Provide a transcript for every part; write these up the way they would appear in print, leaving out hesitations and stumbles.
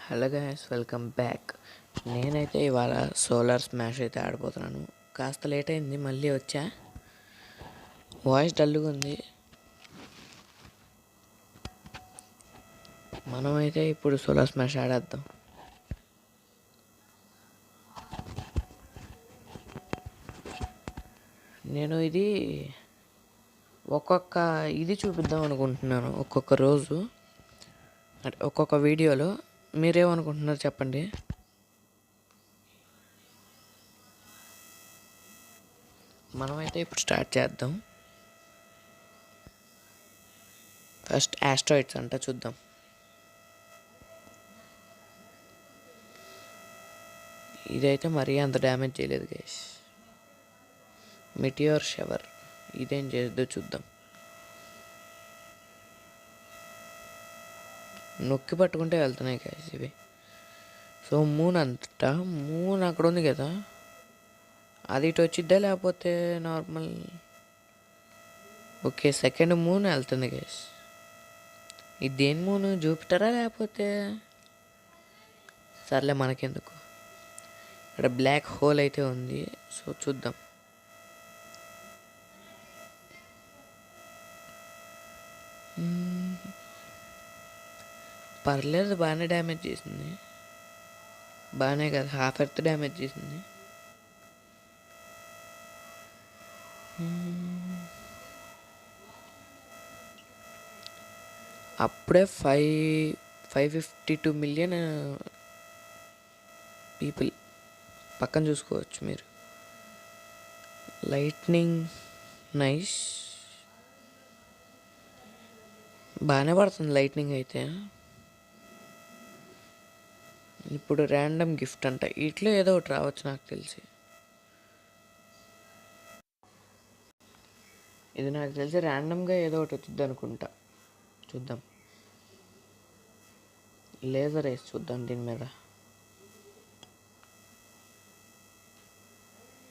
Hello guys, welcome back. నేనైతే ఇవాళ solar smash అయితే ఆడిపోతున్నాను. కాస్త లేట్ అయింది, మళ్ళీ వచ్చా. వాయిస్ డల్గా ఉంది. మనమైతే ఇప్పుడు సోలార్ స్మాష్ ఆడేద్దాం. నేను ఇది ఇది చూపిద్దాం అనుకుంటున్నాను, ఒక్కొక్క రోజు అంటే ఒక్కొక్క వీడియోలో. మీరేమనుకుంటున్నారు చెప్పండి. మనమైతే ఇప్పుడు స్టార్ట్ చేద్దాం. ఫస్ట్ ఆస్ట్రాయిడ్స్ అంట చూద్దాం. ఇదైతే మరీ అంత డ్యామేజ్ చేయలేదు గైస్. మిటియోర్ షవర్ ఇదేం చేద్దో చూద్దాం. నొక్కి పట్టుకుంటే వెళ్తున్నాయి గైస్ ఇవి. సో మూన్ మూన్ అక్కడ ఉంది కదా, అది ఇటు వచ్చిద్దా లేకపోతే నార్మల్? ఓకే, సెకండ్ మూన్ వెళ్తుంది గైస్. ఇది దేని మూన్? జూపిటరా లేకపోతే? సర్లే మనకెందుకు. ఇక్కడ బ్లాక్ హోల్ అయితే ఉంది, సో చూద్దాం. పర్లేదు, బాగానే డ్యామేజ్ చేసింది. బాగానే కదా, హాఫ్ ఎర్త్ డ్యామేజ్ చేసింది. అప్పుడే 552 మిలియన్ పీపుల్ పక్కన చూసుకోవచ్చు మీరు. లైట్నింగ్ నైస్, బాగానే పడుతుంది లైట్నింగ్ అయితే. ఇప్పుడు ర్యాండమ్ గిఫ్ట్ అంట, ఇట్లా ఏదో ఒకటి రావచ్చు నాకు తెలిసి. ఇది నాకు తెలిసి ర్యాండమ్గా ఏదో ఒకటి వచ్చింది అనుకుంటా. చూద్దాం. లేజర్ వేసి చూద్దాం దీని మీద.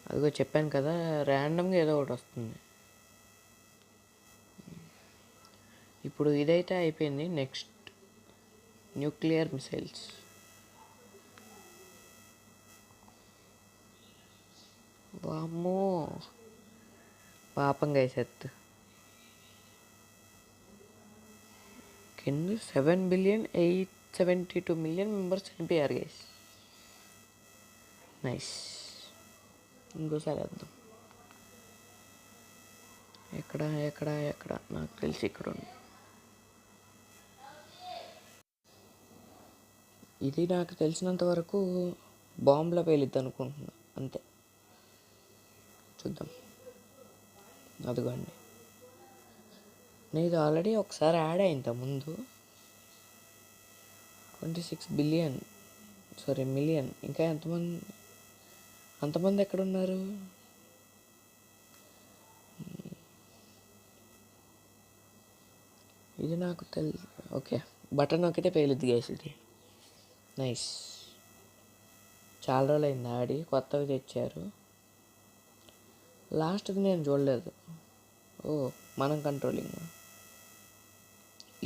అదిగో చెప్పాను కదా, ర్యాండమ్గా ఏదో ఒకటి వస్తుంది. ఇప్పుడు ఇదైతే అయిపోయింది. Next nuclear missiles. వామ్మో, పాపంగా వేసేత్తు. కింద 7,872 మిలియన్ మెంబర్స్ చనిపోయారు గైస్. నైస్. ఇంకోసారి వేద్దాం. ఎక్కడ ఎక్కడ ఎక్కడ నాకు తెలిసి ఇక్కడ ఉంది. ఇది నాకు తెలిసినంత వరకు బాంబులో పేలిద్ది అనుకుంటున్నా, అంతే. చూద్దాం. అదిగోండి, నేను ఆల్రెడీ ఒకసారి యాడ్ అయింది ముందు. 26 బిలియన్ మిలియన్. ఇంకా అంతమంది ఎక్కడున్నారు? ఇది నాకు తెలుసు. ఓకే, బటన్ నొక్కితే పేలుద్ది గ్యాస్. ఇది నైస్. చాలా రోజులు అయింది ఆడి, కొత్తవి తెచ్చారు. లాస్ట్ది నేను చూడలేదు. ఓ, మనం కంట్రోలింగ్.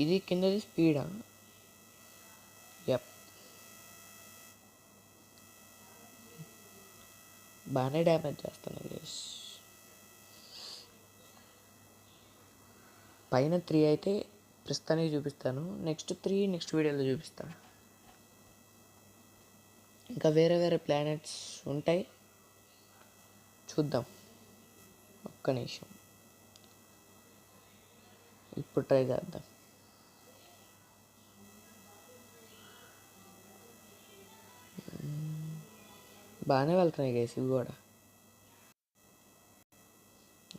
ఇది కిందది స్పీడా? యప్, బాగానే డ్యామేజ్ చేస్తాను గైస్. పైన 3 అయితే ప్రస్తుతానికి చూపిస్తాను. నెక్స్ట్ వీడియోలో చూపిస్తాను. ఇంకా వేరే వేరే ప్లానెట్స్ ఉంటాయి, చూద్దాం. ఒక్క నిమిషం, ఇప్పుడు ట్రై చేద్దాం. బాగానే వెళ్తున్నాయి గైస్ ఇవి కూడా.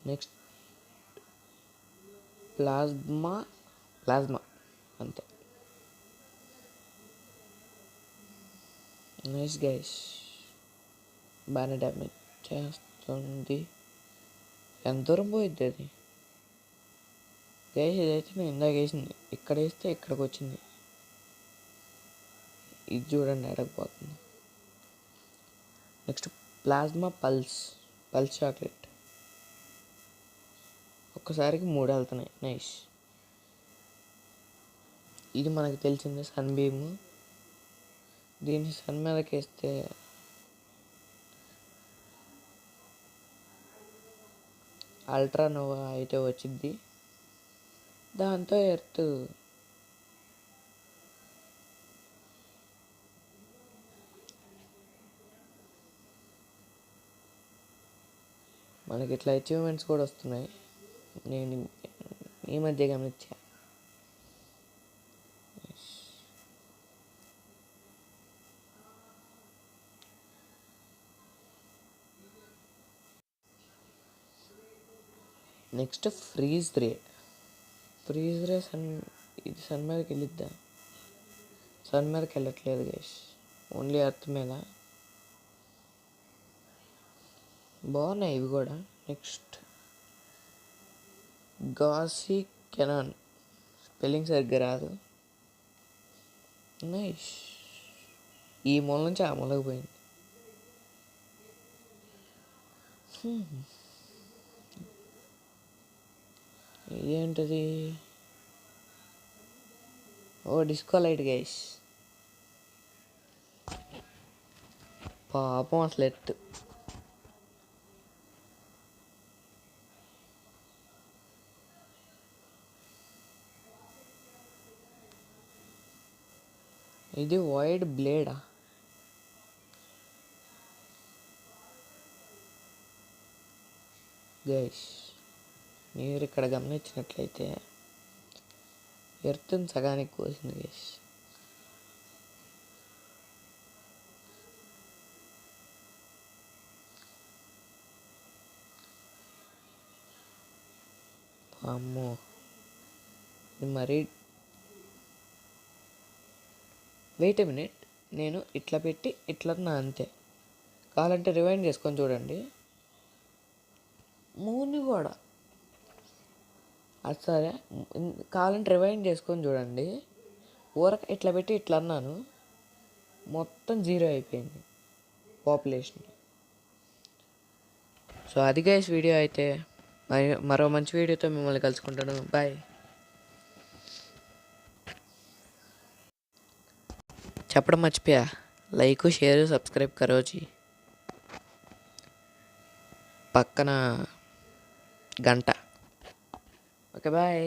నెక్స్ట్ ప్లాజ్మా అంతే. నైస్ గైస్, బాగానే డ్యామేజ్ చేస్తుంది. ఎంత దూరం పోయిద్ది అది గైస్? ఇదైతే నేను ఇందాక వేసింది, ఇక్కడ వేస్తే ఇక్కడికి వచ్చింది. ఇది చూడండి ఎడకపోతుంది. Next plasma pulse chocolate. ఒక్కసారికి 3 వెళ్తున్నాయి. నైస్. ఇది మనకు తెలిసిందే, సన్ బీమ్. దీన్ని సన్ మీదకి వేస్తే అల్ట్రా నోవా అయితే వచ్చింది. దాంతో ఎర్త్ మనకి ఇట్లా అచీవ్మెంట్స్ కూడా వస్తున్నాయి. నేను ఈ మధ్య గమనించా. నెక్స్ట్ ఫ్రీజ్ రే ఇది సన్ మీదకి వెళ్ళిద్దా? సన్ మీదకి వెళ్ళట్లేదు గైస్, ఓన్లీ ఎర్త్ మీద. బాగున్నాయి ఇవి కూడా. నెక్స్ట్ గాసీ కెనాన్, స్పెల్లింగ్ సరిగ్గా రాదు. నైస్. ఈ మూల నుంచి ఆ మూలకు పోయింది. ఇదేంటది? ఓ డిస్కో లైట్ గైస్. పాపం అసలు ఎత్తు. ఇది వైడ్ బ్లేడా? గైస్ మీరు ఇక్కడ గమనించినట్లయితే ఎర్త్ని సగానికి కోసింది గైస్. అమ్మో, ఇది మరీ. వెయిట్ ఏ మినిట్, నేను ఇట్లా పెట్టి ఇట్లా నా అంతే. కావాలంటే రివైండ్ చేసుకొని చూడండి. మూని కూడా అది సరే, కావాలంటే రివైండ్ చేసుకొని చూడండి. ఊరక ఇట్లా పెట్టి ఇట్లా అన్నాను, మొత్తం 0 అయిపోయింది పాపులేషన్. సో అది గైస్ వీడియో అయితే. మరో మంచి వీడియోతో మిమ్మల్ని కలుసుకుంటాను. బాయ్. చెప్పడం మర్చిపోయా, లైక్ షేర్ సబ్స్క్రైబ్ కరోజీ, పక్కన గంట. Okay bye.